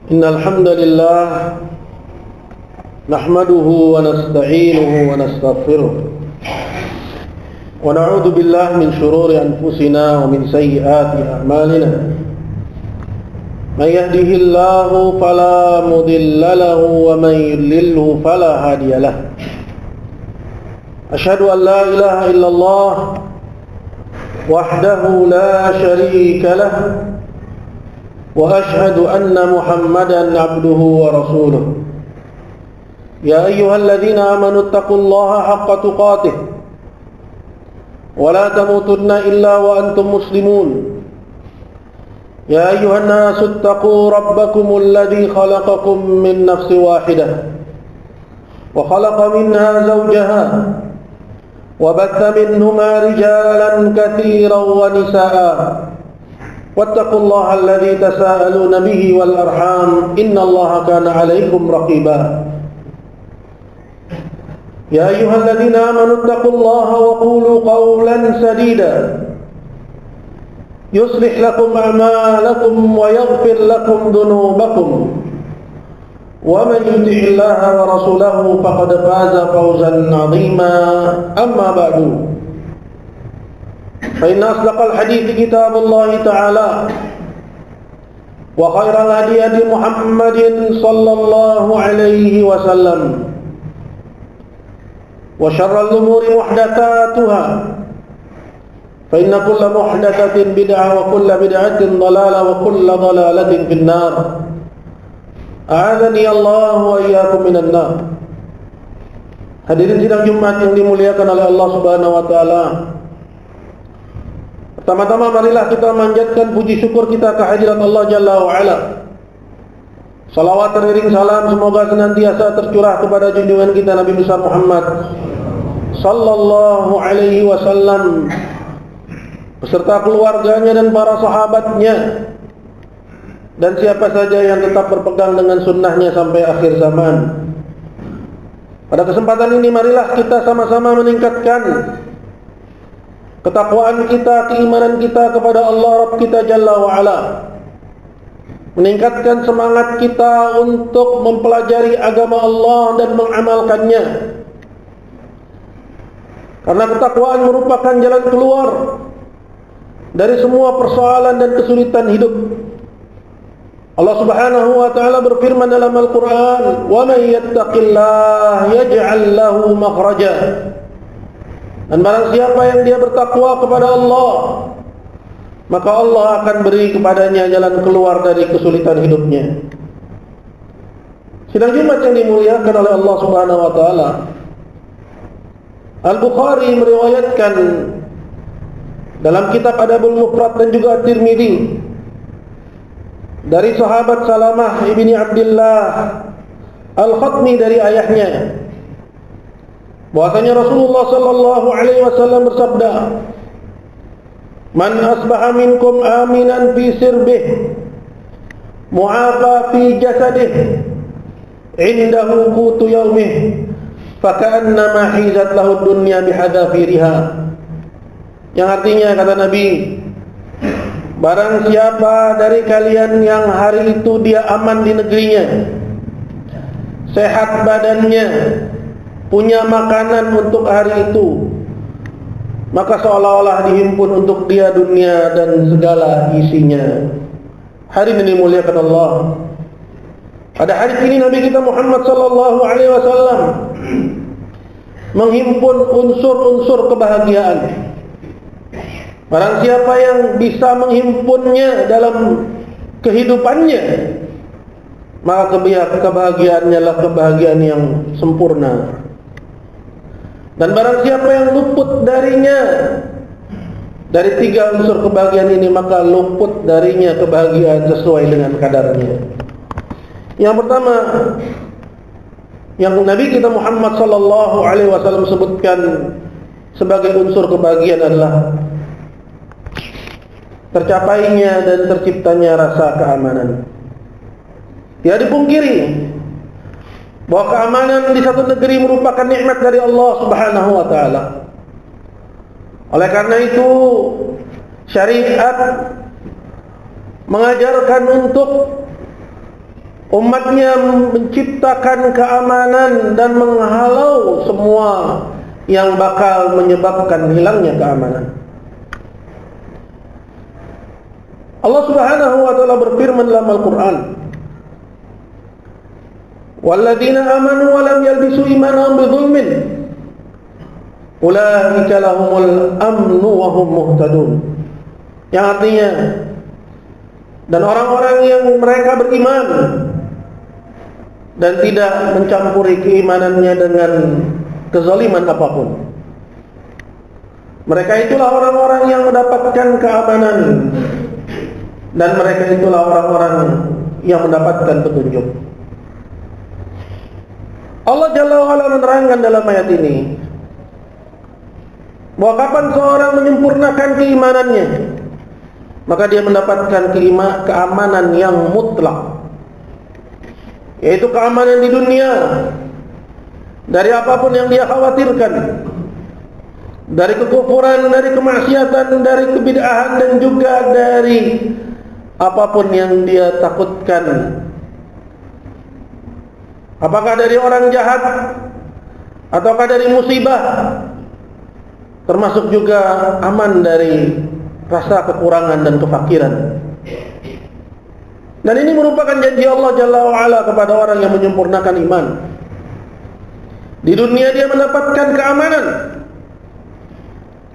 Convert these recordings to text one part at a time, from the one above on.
إن الحمد لله نحمده ونستعينه ونستغفره ونعوذ بالله من شرور أنفسنا ومن سيئات أعمالنا من يهده الله فلا مضل له ومن يضلله فلا هادي له أشهد أن لا إله إلا الله وحده لا شريك له وأشهد أن محمدا عبده ورسوله يا أيها الذين آمنوا اتقوا الله حق تقاته ولا تموتن إلا وأنتم مسلمون يا أيها الناس اتقوا ربكم الذي خلقكم من نفس واحدة وخلق منها زوجها وبث منهما رجالا كثيرا ونساء واتقوا الله الذي تساءلون به والأرحام إن الله كان عليكم رقيبا يا أيها الذين آمنوا اتقوا الله وقولوا قولا سديدا يصلح لكم أعمالكم ويغفر لكم ذنوبكم ومن يطع الله ورسوله فقد فاز فوزا عظيما أما بعد فإن أصدق الحديث كتاب الله تعالى وخير الهدي هدي محمد صلى الله عليه وسلم وشر الأمور محدثاتها فإن كل محدثة بدعة وكل بدعة ضلالة وكل ضلالة في النار أعاذني الله وإياكم من النار. Hadirin sidang Jumat yang dimuliakan oleh Allah Subhanahu wa taala. Pertama-tama marilah kita manjatkan puji syukur kita kehadirat Allah Jalla wa Ala. Salawat teriring salam semoga senantiasa tercurah kepada junjungan kita Nabi besar Muhammad sallallahu alaihi wasallam beserta keluarganya dan para sahabatnya dan siapa saja yang tetap berpegang dengan sunnahnya sampai akhir zaman. Pada kesempatan ini marilah kita sama-sama meningkatkan ketakwaan kita, keimanan kita kepada Allah Rabb kita Jalla wa'ala, meningkatkan semangat kita untuk mempelajari agama Allah dan mengamalkannya, karena ketakwaan merupakan jalan keluar dari semua persoalan dan kesulitan hidup. Allah Subhanahu wa taala berfirman dalam Al-Qur'an, "Wa may yattaqillaha yaj'al lahu makhraja." Dan barang siapa yang dia bertakwa kepada Allah, maka Allah akan beri kepadanya jalan keluar dari kesulitan hidupnya. Sidang Jumat yang dimuliakan oleh Allah Subhanahu wa taala, Al-Bukhari meriwayatkan dalam kitab Adabul Mufrad dan juga At-Tirmidzi dari sahabat Salamah ibni Abdullah Al-Khatmi dari ayahnya bahwasanya Rasulullah sallallahu alaihi wasallam bersabda, "Man asbaha minkum aminan fi sirbih, mu'afa fi jasadih, indahu qutu yaumih, faka'annama hizat lahu dunya bihadzafiriha." Yang artinya kata Nabi, barang siapa dari kalian yang hari itu dia aman di negerinya, sehat badannya, punya makanan untuk hari itu, maka seolah-olah dihimpun untuk dia dunia dan segala isinya. Hari ini dimuliakan Allah. Pada hari ini Nabi kita Muhammad sallallahu alaihi wasallam menghimpun unsur-unsur kebahagiaan. Barang siapa yang bisa menghimpunnya dalam kehidupannya, maka kebahagiaannya adalah kebahagiaan yang sempurna. Dan barang siapa yang luput darinya dari tiga unsur kebahagiaan ini, maka luput darinya kebahagiaan sesuai dengan kadarnya. Yang pertama, yang Nabi kita Muhammad sallallahu alaihi wasallam sebutkan sebagai unsur kebahagiaan adalah tercapainya dan terciptanya rasa keamanan. Tidak dipungkiri bahwa keamanan di satu negeri merupakan nikmat dari Allah Subhanahu wa taala. Oleh karena itu, syariat mengajarkan untuk umatnya menciptakan keamanan dan menghalau semua yang bakal menyebabkan hilangnya keamanan. Allah Subhanahu wa taala berfirman dalam Al-Qur'an, "Walladzina amanu wa lam yalbisu imanahum bidzulmin, ulaika lahumul amnu wa hum muhtadun." Yang artinya, dan orang-orang yang mereka beriman dan tidak mencampuri keimanannya dengan kezaliman apapun, mereka itulah orang-orang yang mendapatkan keamanan, dan mereka itulah orang-orang yang mendapatkan petunjuk. Allah Jalla wa Ala menerangkan dalam ayat ini bahwa kapan seorang menyempurnakan keimanannya, maka dia mendapatkan keamanan yang mutlak, yaitu keamanan di dunia dari apapun yang dia khawatirkan, dari kekufuran, dari kemaksiatan, dari kebid'ahan, dan juga dari apapun yang dia takutkan, apakah dari orang jahat ataukah dari musibah, termasuk juga aman dari rasa kekurangan dan kefakiran. Dan ini merupakan janji Allah Jalla wa'ala kepada orang yang menyempurnakan iman. Di dunia dia mendapatkan keamanan,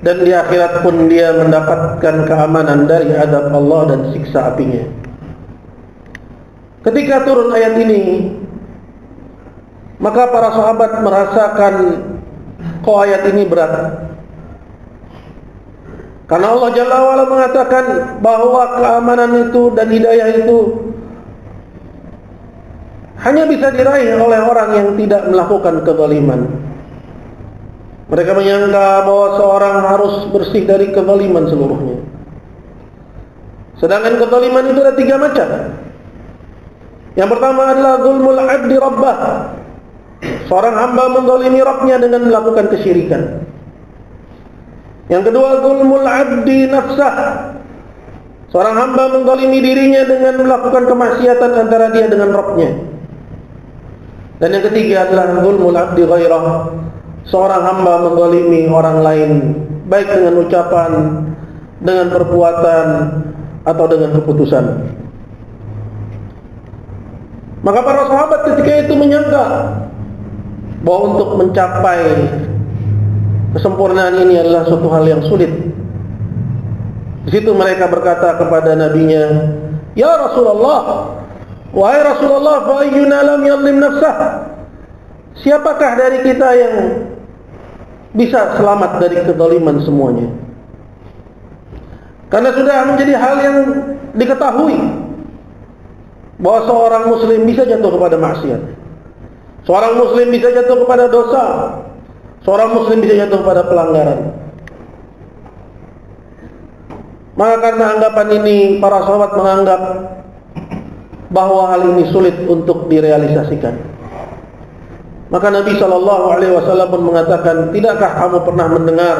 dan di akhirat pun dia mendapatkan keamanan dari azab Allah dan siksa apinya. Ketika turun ayat ini, maka para sahabat merasakan kok ayat ini berat. Karena Allah Jalla wa'ala mengatakan bahwa keamanan itu dan hidayah itu hanya bisa diraih oleh orang yang tidak melakukan kezaliman. Mereka menyangka bahwa seorang harus bersih dari kezaliman seluruhnya. Sedangkan kezaliman itu ada 3 macam. Yang pertama adalah zulmul abdi rabbah. Seorang hamba menzalimi Rabbnya dengan melakukan kesyirikan. Yang kedua, zulmul abdi nafsah. Seorang hamba menzalimi dirinya dengan melakukan kemaksiatan antara dia dengan Rabbnya. Dan yang ketiga adalah zulmul abdi ghairah. Seorang hamba menzalimi orang lain, baik dengan ucapan, dengan perbuatan, atau dengan keputusan. Maka para sahabat ketika itu menyangka bahwa untuk mencapai kesempurnaan ini adalah suatu hal yang sulit. Di situ mereka berkata kepada nabinya, "Ya Rasulullah, wahai Rasulullah, fa ayyuna lam yadhlim nafsah?" Siapakah dari kita yang bisa selamat dari kezaliman semuanya? Karena sudah menjadi hal yang diketahui bahwa seorang muslim bisa jatuh kepada maksiat. Seorang muslim bisa jatuh kepada dosa. Seorang muslim bisa jatuh kepada pelanggaran. Maka karena anggapan ini, para sahabat menganggap bahwa hal ini sulit untuk direalisasikan. Maka Nabi SAW pun mengatakan, "Tidakkah kamu pernah mendengar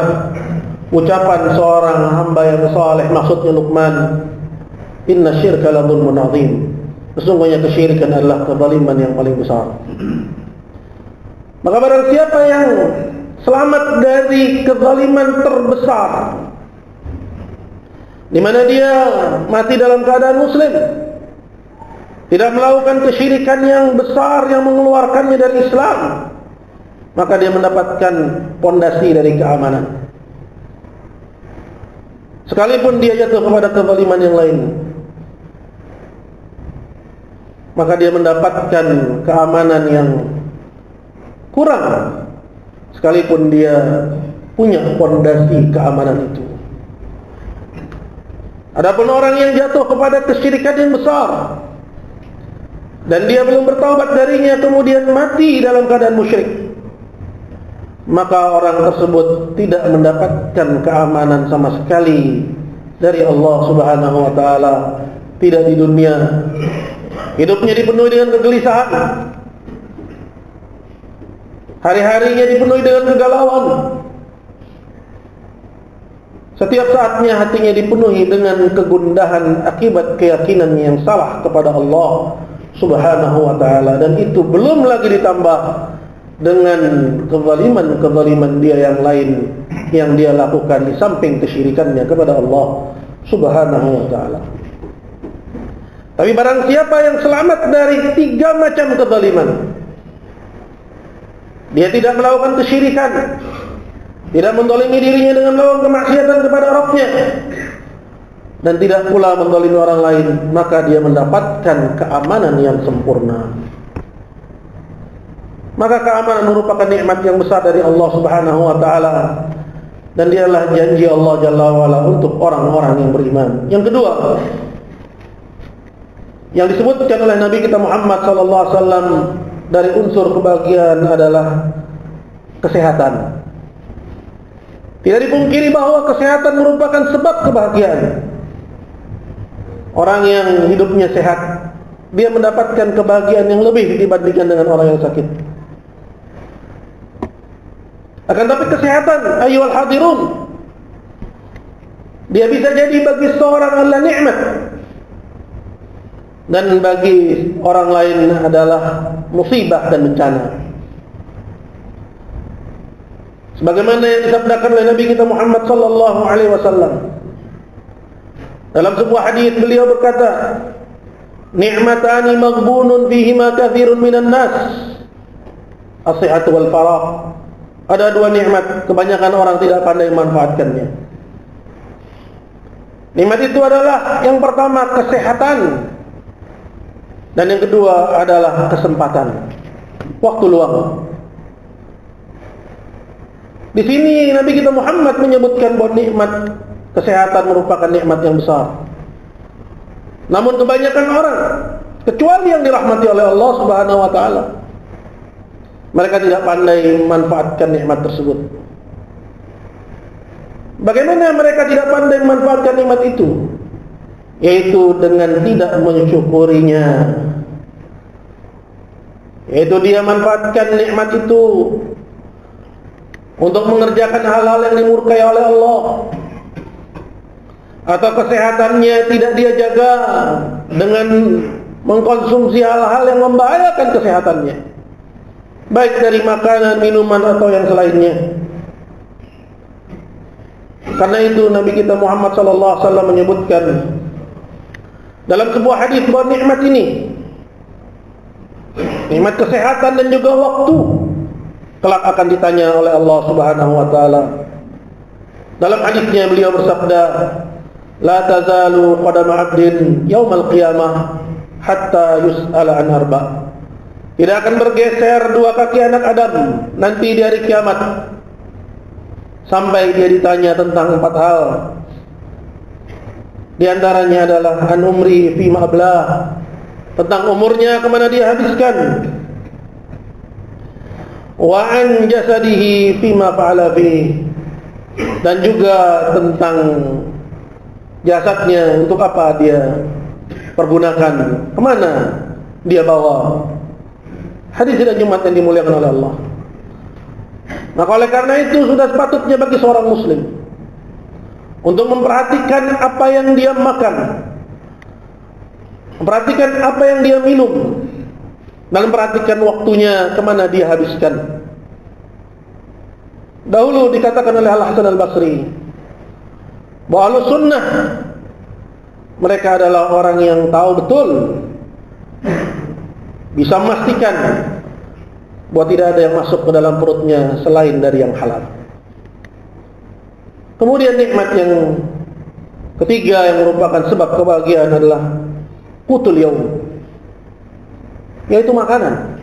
ucapan seorang hamba yang saleh, maksudnya Luqman, inna syirka la dzulmun adzim." Sesungguhnya kesyirikan adalah kezaliman yang paling besar. Maka barang siapa yang selamat dari kezaliman terbesar, di mana dia mati dalam keadaan muslim, tidak melakukan kesyirikan yang besar yang mengeluarkannya dari Islam, maka dia mendapatkan pondasi dari keamanan. Sekalipun dia jatuh kepada kezaliman yang lain, maka dia mendapatkan keamanan yang kurang, sekalipun dia punya pondasi keamanan itu. Adapun orang yang jatuh kepada kesyirikan yang besar dan dia belum bertaubat darinya, kemudian mati dalam keadaan musyrik, maka orang tersebut tidak mendapatkan keamanan sama sekali dari Allah Subhanahu wa taala. Tidak di dunia, hidupnya dipenuhi dengan kegelisahan, hari-harinya dipenuhi dengan kegalauan, setiap saatnya hatinya dipenuhi dengan kegundahan akibat keyakinannya yang salah kepada Allah Subhanahu wa ta'ala. Dan itu belum lagi ditambah dengan kezaliman-kezaliman dia yang lain yang dia lakukan di samping kesyirikannya kepada Allah Subhanahu wa ta'ala. Tapi barang siapa yang selamat dari 3 macam kezaliman, dia tidak melakukan kesyirikan, tidak menzalimi dirinya dengan melakukan kemaksiatan kepada Rabb-Nya, dan tidak pula menzalimi orang lain, maka dia mendapatkan keamanan yang sempurna. Maka keamanan merupakan nikmat yang besar dari Allah Subhanahu wa ta'ala, dan dialah janji Allah Jalla wa'ala untuk orang-orang yang beriman. Yang kedua, yang disebutkan oleh Nabi kita Muhammad sallallahu alaihi wasallam dari unsur kebahagiaan adalah kesehatan. Tidak dipungkiri bahwa kesehatan merupakan sebab kebahagiaan. Orang yang hidupnya sehat, dia mendapatkan kebahagiaan yang lebih dibandingkan dengan orang yang sakit. Akan tapi kesehatan, ayyuhal hadirun, dia bisa jadi bagi seorang adalah nikmat, dan bagi orang lain adalah musibah dan bencana. Sebagaimana yang disabdakan oleh Nabi kita Muhammad sallallahu alaihi wasallam dalam sebuah hadis, beliau berkata, "Ni'matani maghbunun fihima katsirun minan nas, as-sihhatu wal faragh." Ada 2 nikmat, kebanyakan orang tidak pandai memanfaatkannya. Nikmat itu adalah yang pertama kesehatan, dan yang kedua adalah kesempatan, waktu luang. Di sini Nabi kita Muhammad menyebutkan bahwa nikmat kesehatan merupakan nikmat yang besar. Namun kebanyakan orang, kecuali yang dirahmati oleh Allah Subhanahu wa ta'ala, mereka tidak pandai memanfaatkan nikmat tersebut. Bagaimana mereka tidak pandai memanfaatkan nikmat itu? Yaitu dengan tidak mensyukurinya. Yaitu dia manfaatkan nikmat itu untuk mengerjakan hal-hal yang dimurkai oleh Allah, atau kesehatannya tidak dia jaga dengan mengkonsumsi hal-hal yang membahayakan kesehatannya, baik dari makanan, minuman, atau yang selainnya. Karena itu Nabi kita Muhammad sallallahu alaihi wasallam menyebutkan dalam sebuah hadis bahwa nikmat ini, nikmat kesehatan dan juga waktu, kelak akan ditanya oleh Allah Subhanahu wa ta'ala. Dalam hadisnya beliau bersabda, "La tazalu qadama 'abdin yaumal qiyamah hatta yus'ala an arba'." Tidak akan bergeser 2 kaki anak Adam nanti di hari kiamat sampai dia ditanya tentang 4 hal. Di antaranya adalah an umri fi ma'ablah, tentang umurnya kemana dia habiskan, wa an jasadihi fi ma fa'ala fi, dan juga tentang jasadnya, untuk apa dia pergunakan, kemana dia bawa. Hadis dan Jumat yang dimuliakan oleh Allah. Maka oleh karena itu sudah sepatutnya bagi seorang muslim untuk memperhatikan apa yang dia makan, memperhatikan apa yang dia minum, dan memperhatikan waktunya kemana dia habiskan. Dahulu dikatakan oleh Al-Hasan Al-Basri bahwa Ahlus Sunnah mereka adalah orang yang tahu betul, bisa memastikan bahwa tidak ada yang masuk ke dalam perutnya selain dari yang halal. Kemudian nikmat yang ketiga yang merupakan sebab kebahagiaan adalah qutul yaum, yaitu makanan.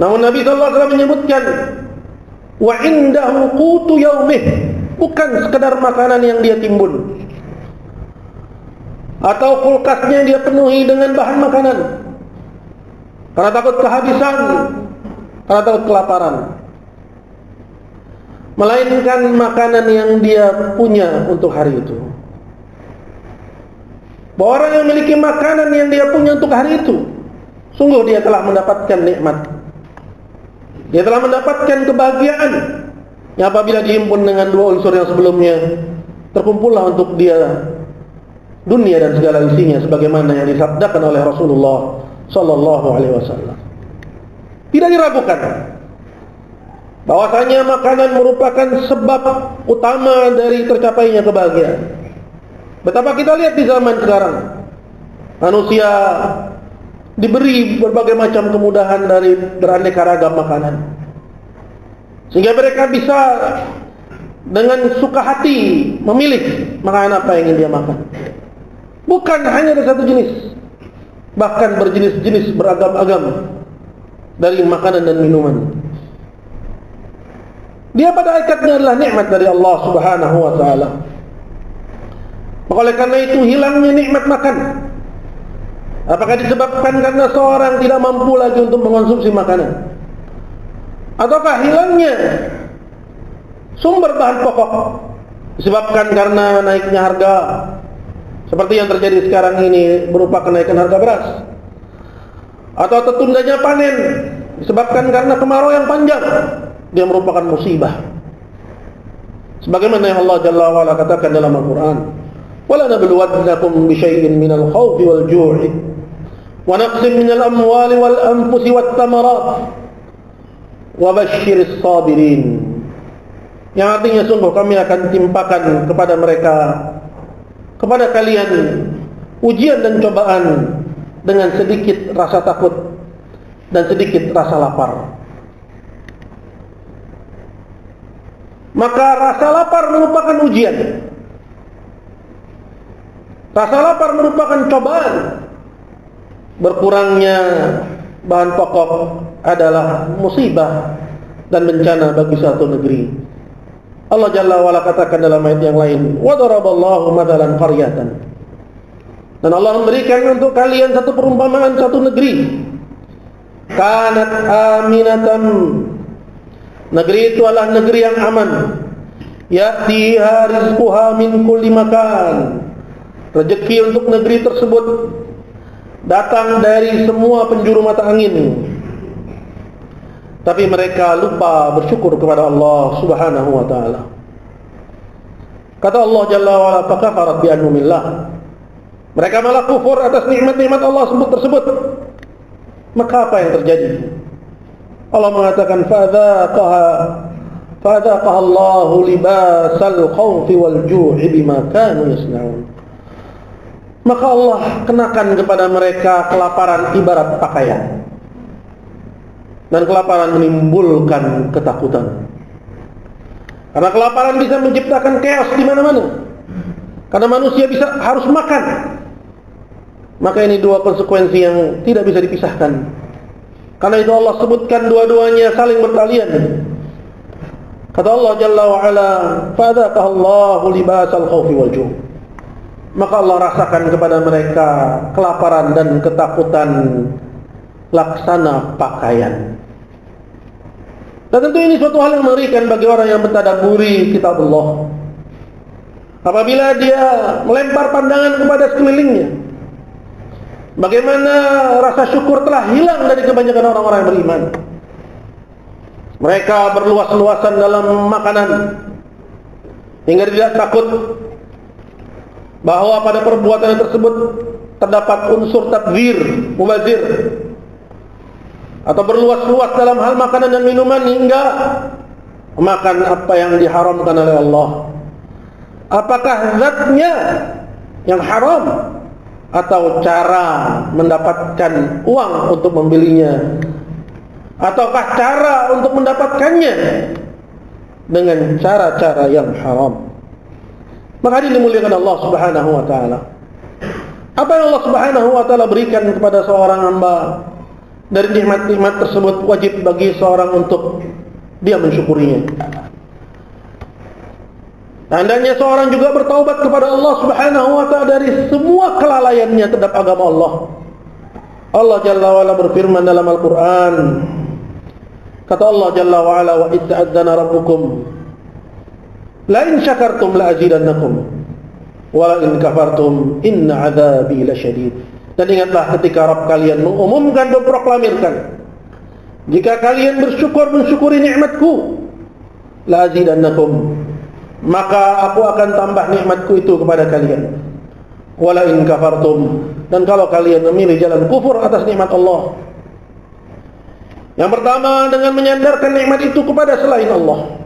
Namun Nabi sallallahu alaihi wasallam menyebutkan wa indahu qutu yaumih, bukan sekedar makanan yang dia timbun atau kulkasnya dia penuhi dengan bahan makanan karena takut kehabisan, karena takut kelaparan, melainkan makanan yang dia punya untuk hari itu. Bahwa orang yang memiliki makanan yang dia punya untuk hari itu, sungguh dia telah mendapatkan nikmat, dia telah mendapatkan kebahagiaan yang apabila dihimpun dengan 2 unsur yang sebelumnya, terkumpullah untuk dia dunia dan segala isinya, sebagaimana yang disabdakan oleh Rasulullah sallallahu alaihi wasallam. Tidak diragukan bahwasanya makanan merupakan sebab utama dari tercapainya kebahagiaan. Betapa kita lihat di zaman sekarang, manusia diberi berbagai macam kemudahan dari beraneka ragam makanan, sehingga mereka bisa dengan suka hati memilih makanan apa yang ingin dia makan. Bukan hanya dari satu jenis, bahkan berjenis-jenis, beragam-agam dari makanan dan minuman. Dia pada hakikatnya adalah nikmat dari Allah Subhanahu wa taala. Maka oleh karena itu hilangnya nikmat makan, apakah disebabkan karena seorang tidak mampu lagi untuk mengonsumsi makanan, ataukah hilangnya sumber bahan pokok disebabkan karena naiknya harga, seperti yang terjadi sekarang ini berupa kenaikan harga beras, atau tertundanya panen disebabkan karena kemarau yang panjang, dia merupakan musibah. Sebagaimana yang Allah Jalla wa Ala katakan dalam Al-Quran, "Wala nabluwannakum bisyai'in minal khawfi wal ju'i wa naqsin minal amwali wal anfusi wat thamarat wa basyiris sabirin." Yang artinya sungguh kami akan timpakan kepada mereka, kepada kalian, ujian dan cobaan dengan sedikit rasa takut dan sedikit rasa lapar. Maka rasa lapar merupakan ujian, rasa lapar merupakan cobaan. Berkurangnya bahan pokok adalah musibah dan bencana bagi suatu negeri. Allah Jalla wa Ala katakan dalam ayat yang lain, "Wa daraballahu mathalan qaryatan." Dan Allah memberikan untuk kalian satu perumpamaan satu negeri. Kanat aminatan. Negeri itu adalah negeri yang aman. Ya'tiha rizquha min kulli makan. Rezeki untuk negeri tersebut datang dari semua penjuru mata angin. Tapi mereka lupa bersyukur kepada Allah Subhanahu wa taala. Kata Allah Jalla wa Ala, "Fakafarat bi an'umillah." Mereka malah kufur atas nikmat-nikmat Allah tersebut. Maka apa yang terjadi? Allah mengatakan, "Fadzaqaha Allahu libasal khawfi wal ju'i bima kanu yasna'un." Maka Allah kenakan kepada mereka kelaparan ibarat pakaian. Dan kelaparan menimbulkan ketakutan. Karena kelaparan bisa menciptakan chaos di mana-mana. Karena manusia harus makan. Maka ini dua konsekuensi yang tidak bisa dipisahkan. Karena itu Allah sebutkan dua-duanya saling bertalian. Kata Allah Jalla wa Ala, "Fadzaqaha Allahu libasal khaufi wal ju'." Maka Allah rasakan kepada mereka kelaparan dan ketakutan laksana pakaian. Dan tentu ini suatu hal yang mengerikan bagi orang yang mentadabburi kitab Allah. Apabila dia melempar pandangan kepada sekelilingnya, bagaimana rasa syukur telah hilang dari kebanyakan orang-orang yang beriman. Mereka berluas-luasan dalam makanan hingga tidak takut bahwa pada perbuatan tersebut terdapat unsur tadbir, mubazir, atau berluas-luas dalam hal makanan dan minuman hingga makan apa yang diharamkan oleh Allah. Apakah zatnya yang haram atau cara mendapatkan uang untuk membelinya, ataukah cara untuk mendapatkannya dengan cara-cara yang haram? Maka ini dimuliakan Allah Subhanahu wa taala. Apa yang Allah Subhanahu wa taala berikan kepada seorang hamba dari nikmat-nikmat tersebut, wajib bagi seorang untuk dia mensyukurinya. Tandanya seorang juga bertaubat kepada Allah Subhanahu wa taala dari semua kelalaiannya terhadap agama Allah. Allah Jalla wa Ala berfirman dalam Al-Qur'an. Kata Allah Jalla wa Ala, "Wa itta'adzana rabbukum la in syakartum la azidannakum wa la in kafartum inna 'adzabi lasyadid." Dan ingatlah ketika Rabb kalian mengumumkan dan proklamirkan, jika kalian bersyukur mensyukuri nikmatku, la azidannakum, maka aku akan tambah nikmatku itu kepada kalian. wala in kafartum, dan kalau kalian memilih jalan kufur atas nikmat Allah. Yang pertama, dengan menyandarkan nikmat itu kepada selain Allah.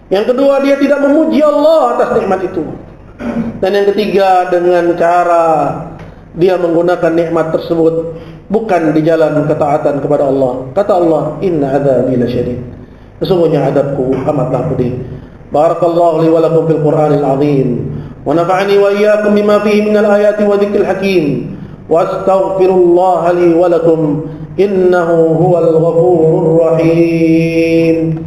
Yang kedua, dia tidak memuji Allah atas nikmat itu. Dan yang ketiga, dengan cara dia menggunakan nikmat tersebut bukan di jalan ketaatan kepada Allah. Kata Allah, inna adzabi lasyadid, sesungguhnya adabku amatlah pedih. Barakallahu li wa lakum fil Qur'anil azim, wa nafa'ani wa iyyakum bima fihi minal ayati wa dzikril hakim, wa astaghfirullah li wa lakum innahu huwal ghafurur rahim.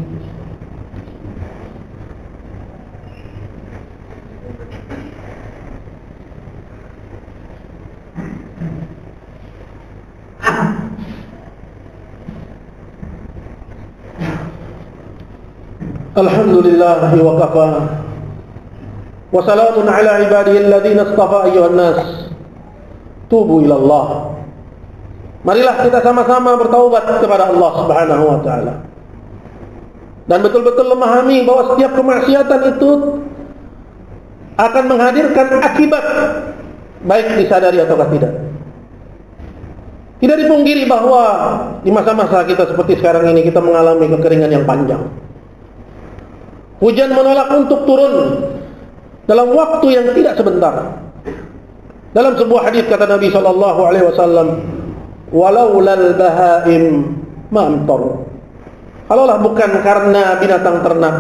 Alhamdulillah wa kafa, wa salamun ala ibadihi alladhina istafa ayyuhan nas, tubu ila Allah. Marilah kita sama-sama bertaubat kepada Allah Subhanahu wa taala, dan betul-betul memahami bahwa setiap kemaksiatan itu akan menghadirkan akibat, baik disadari ataukah tidak. Tidak dipungkiri bahwa di masa-masa kita seperti sekarang ini, kita mengalami kekeringan yang panjang. Hujan menolak untuk turun dalam waktu yang tidak sebentar. Dalam sebuah hadis kata Nabi sallallahu alaihi wasallam, "Walaulal bahaim ma amtar." Kalaulah bukan karena binatang ternak,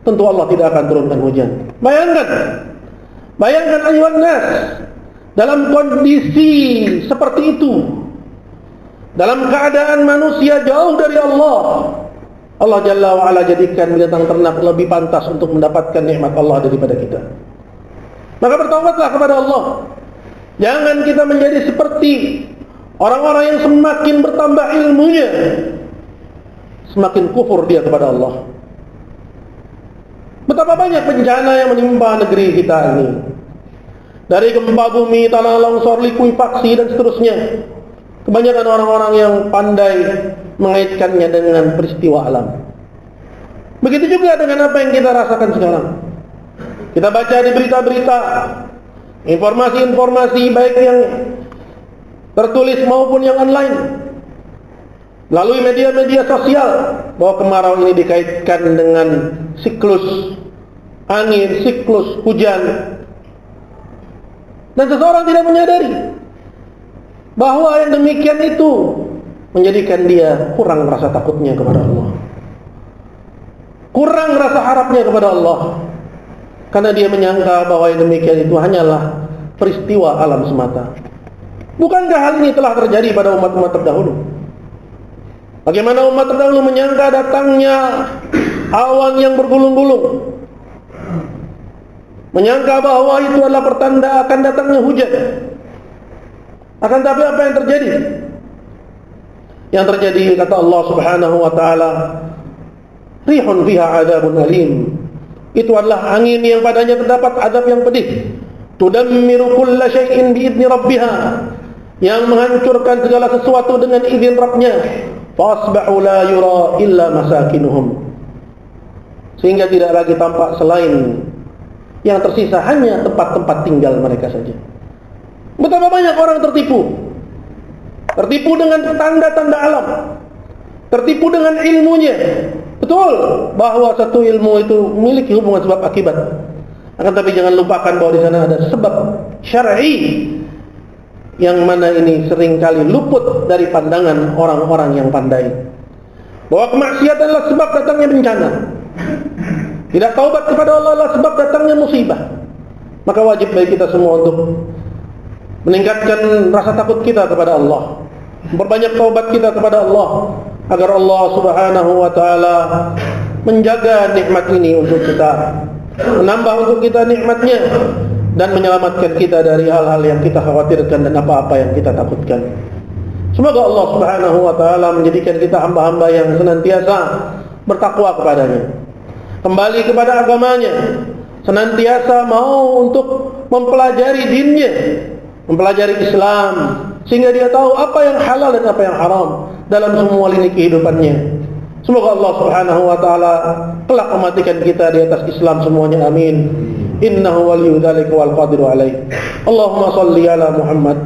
tentu Allah tidak akan turunkan hujan. Bayangkan ayuhan nas, dalam kondisi seperti itu, dalam keadaan manusia jauh dari Allah, Allah Jalla wa'ala jadikan binatang ternak lebih pantas untuk mendapatkan nikmat Allah daripada kita. Maka bertaubatlah kepada Allah. Jangan kita menjadi seperti orang-orang yang semakin bertambah ilmunya, semakin kufur dia kepada Allah. Betapa banyak bencana yang menimpa negeri kita ini, dari gempa bumi, tanah longsor, likuifaksi dan seterusnya. Kebanyakan orang-orang yang pandai mengaitkannya dengan peristiwa alam. Begitu juga dengan apa yang kita rasakan sekarang. Kita baca di berita-berita, informasi-informasi baik yang tertulis maupun yang online, melalui media-media sosial, bahwa kemarau ini dikaitkan dengan siklus angin, siklus hujan. Dan seseorang tidak menyadari bahwa yang demikian itu menjadikan dia kurang rasa takutnya kepada Allah, kurang rasa harapnya kepada Allah, karena dia menyangka bahwa yang demikian itu hanyalah peristiwa alam semata. Bukankah hal ini telah terjadi pada umat-umat terdahulu? Bagaimana umat terdahulu menyangka datangnya awan yang bergulung-gulung, menyangka bahwa itu adalah pertanda akan datangnya hujan. Akan tapi apa yang terjadi? Yang terjadi, kata Allah Subhanahu wa taala, rihun fiha adzabun alim. Itu adalah angin yang padanya terdapat azab yang pedih. Tudammiru kulla syai'in biidzni rabbiha, yang menghancurkan segala sesuatu dengan izin Rabbnya. Fasbahu la yura illa masakinuhum, sehingga tidak lagi tampak selain yang tersisa hanya tempat-tempat tinggal mereka saja. Betapa banyak orang tertipu dengan tanda-tanda alam, tertipu dengan ilmunya. Betul bahwa satu ilmu itu memiliki hubungan sebab akibat, akan tapi jangan lupakan bahwa di sana ada sebab syar'i yang mana ini seringkali luput dari pandangan orang-orang yang pandai. Bahwa kemaksiatan adalah sebab datangnya bencana, tidak taubat kepada Allah adalah sebab datangnya musibah. Maka wajib bagi kita semua untuk meningkatkan rasa takut kita kepada Allah, memperbanyak taubat kita kepada Allah, agar Allah Subhanahu wa taala menjaga nikmat ini untuk kita, menambah untuk kita nikmatnya, dan menyelamatkan kita dari hal-hal yang kita khawatirkan dan apa-apa yang kita takutkan. Semoga Allah Subhanahu wa taala menjadikan kita hamba-hamba yang senantiasa bertakwa kepadanya, kembali kepada agamanya, senantiasa mau untuk mempelajari dinnya, mempelajari Islam, sehingga dia tahu apa yang halal dan apa yang haram dalam semua lini kehidupannya. Semoga Allah Subhanahu wa taala kelak mematikan kita di atas Islam semuanya, amin. innahu waliyyu dzalika wal qadiru alaih. Allahumma shalli ala Muhammad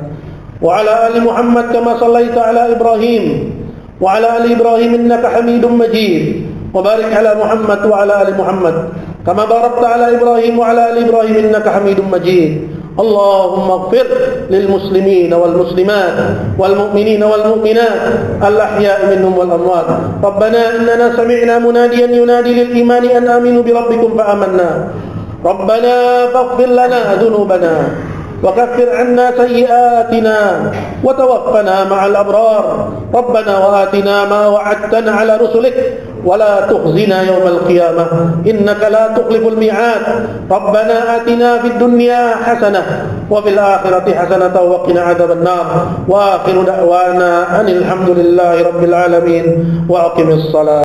wa ala ali Muhammad kama shallaita ala Ibrahim wa ala ali Ibrahim innaka Hamidum Majid. Wa barik ala Muhammad wa ala ali Muhammad kama barakta ala Ibrahim wa ala ali Ibrahim innaka Hamidum Majid. Allahumma ighfir lil muslimin wal muslimat wal mu'minin wal mu'minat al ahya'i minhum wal amwat. Rabbana innana sami'na munadiyan yunadi lil imani an aminu bi rabbikum fa amanna. Rabbana faghfir lana dhunubana wa kaffir 'anna sayyi'atina wa tawaffana ma'al abrar. Rabbana wa atina ma wa'adtana 'ala rusulik wa la tukhzina yawmal qiyamah innaka la tukhliful mi'ad. Rabbana atina fid dunya hasanah wa fil akhirati hasanah wa qina adzaban nar. Wa akhiru da'wana anil hamdulillahi rabbil alamin wa aqimis salat.